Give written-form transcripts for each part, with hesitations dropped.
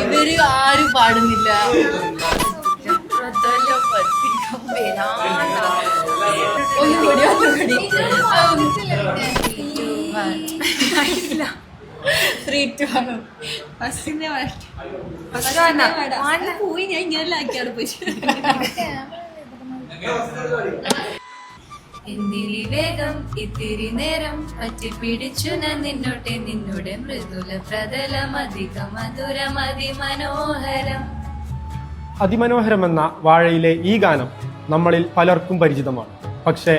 ഇവര് ആരും പാടുന്നില്ല. പോയി ഞാൻ ഇങ്ങനെ ആക്കിയാണ് പോയി. എന്തിരി വേഗം ഇത്തിരി നേരം പറ്റിപ്പിടിച്ചു ഞാൻ നിന്നോട്ടെ നിന്നോടെ മൃദുല പ്രതലം അധിക മധുരം അതിമനോഹരം. അതിമനോഹരം എന്ന വാഴയിലെ ഈ ഗാനം നമ്മളിൽ പലർക്കും പരിചിതമാണ്. പക്ഷേ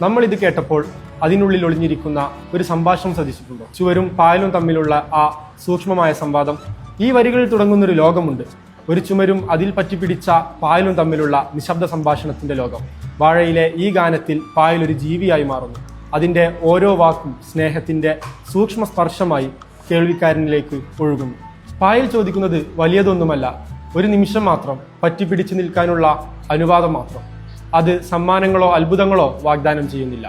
നമ്മൾ ഇത് കേട്ടപ്പോൾ അതിനുള്ളിൽ ഒളിഞ്ഞിരിക്കുന്ന ഒരു സംഭാഷണം ശ്രദ്ധിച്ചിട്ടുണ്ടോ? ചുവരും പായലും തമ്മിലുള്ള ആ സൂക്ഷ്മമായ സംവാദം. ഈ വരികളിൽ തുടങ്ങുന്നൊരു ലോകമുണ്ട്. ഒരു ചുമരും അതിൽ പറ്റിപ്പിടിച്ച പായലും തമ്മിലുള്ള നിശബ്ദ സംഭാഷണത്തിന്റെ ലോകം. വാഴയിലെ ഈ ഗാനത്തിൽ പായൽ ഒരു ജീവിയായി മാറുന്നു. അതിൻ്റെ ഓരോ വാക്കും സ്നേഹത്തിന്റെ സൂക്ഷ്മ സ്പർശമായി കേൾവിക്കാരനിലേക്ക് ഒഴുകുന്നു. പായൽ ചോദിക്കുന്നത് വലിയതൊന്നുമല്ല, ഒരു നിമിഷം മാത്രം, പറ്റിപ്പിടിച്ചു നിൽക്കാനുള്ള അനുവാദം മാത്രം. അത് സമ്മാനങ്ങളോ അത്ഭുതങ്ങളോ വാഗ്ദാനം ചെയ്യുന്നില്ല.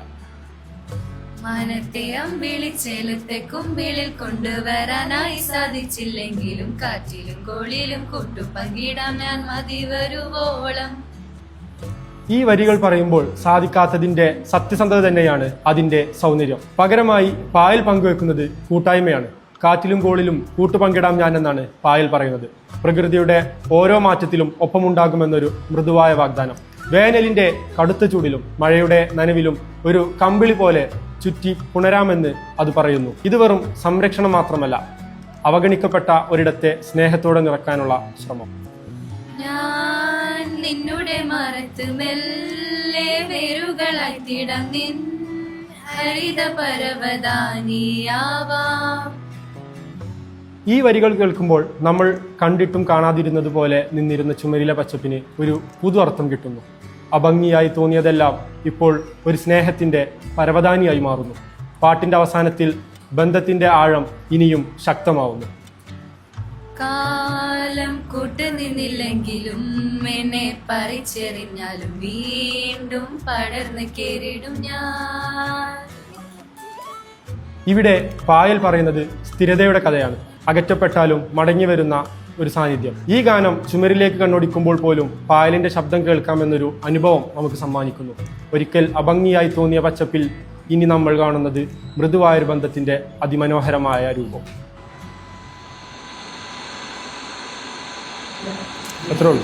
മാനത്തെ അമ്പിളി ചേലത്തെ കുമ്പിളിൽ കൊണ്ടുവരാനായി സാധിച്ചില്ലെങ്കിലും കാറ്റിലും കോളിലും കൂട്ടു പങ്കിടാം ഞാൻ മതി വരുവോളം. ഈ വരികൾ പറയുമ്പോൾ സാധിക്കാത്തതിന്റെ സത്യസന്ധത തന്നെയാണ് അതിന്റെ സൗന്ദര്യം. പകരമായി പായൽ പങ്കുവെക്കുന്നത് കൂട്ടായ്മയാണ്. കാറ്റിലും കോളിലും കൂട്ടുപങ്കിടാം ഞാൻ എന്നാണ് പായൽ പറയുന്നത്. പ്രകൃതിയുടെ ഓരോ മാറ്റത്തിലും ഒപ്പമുണ്ടാകുമെന്നൊരു മൃദുവായ വാഗ്ദാനം. വേനലിന്റെ കടുത്ത ചൂടിലും മഴയുടെ നനവിലും ഒരു കമ്പിളി പോലെ ചുറ്റി പുണരാമെന്ന് അത് പറയുന്നു. ഇത് വെറും സംരക്ഷണം മാത്രമല്ല, അവഗണിക്കപ്പെട്ട ഒരിടത്തെ സ്നേഹത്തോടെ നിറക്കാനുള്ള ശ്രമം. ഞാൻ നിന്നുടെ മറത്ത് മെല്ലെ വേരുകളായി തിടങ്ങിൻ ഹരിത പരവതാനിയാവാം. ഈ വരികൾ കേൾക്കുമ്പോൾ നമ്മൾ കണ്ടിട്ടും കാണാതിരുന്നത് പോലെ നിന്നിരുന്ന ചുമരിലെ പച്ചപ്പിന് ഒരു പുതു അർത്ഥം കിട്ടുന്നു. അഭംഗിയായി തോന്നിയതെല്ലാം ഇപ്പോൾ ഒരു സ്നേഹത്തിന്റെ പരവതാനിയായി മാറുന്നു. പാട്ടിന്റെ അവസാനത്തിൽ ബന്ധത്തിന്റെ ആഴം ഇനിയും ശക്തമാവുന്നു. കാലം കൂട്ടുനിന്നില്ലെങ്കിലും എന്നെ പറിച്ചെറിഞ്ഞാലും വീണ്ടും പടർന്ന് കേറിടും ഞാൻ. ഇവിടെ പായൽ പറയുന്നത് സ്ഥിരതയുടെ കഥയാണ്. അകറ്റപ്പെട്ടാലും മടങ്ങി വരുന്ന ഒരു സാന്നിധ്യം. ഈ ഗാനം ചുമരിലേക്ക് കണ്ണോടിക്കുമ്പോൾ പോലും പായലിന്റെ ശബ്ദം കേൾക്കാമെന്നൊരു അനുഭവം നമുക്ക് സമ്മാനിക്കുന്നു. ഒരിക്കൽ അഭംഗിയായി തോന്നിയ പച്ചപ്പിൽ ഇനി നമ്മൾ കാണുന്നത് മൃദുവായൊരു ബന്ധത്തിന്റെ അതിമനോഹരമായ രൂപം. അത്രേ ഉള്ളൂ.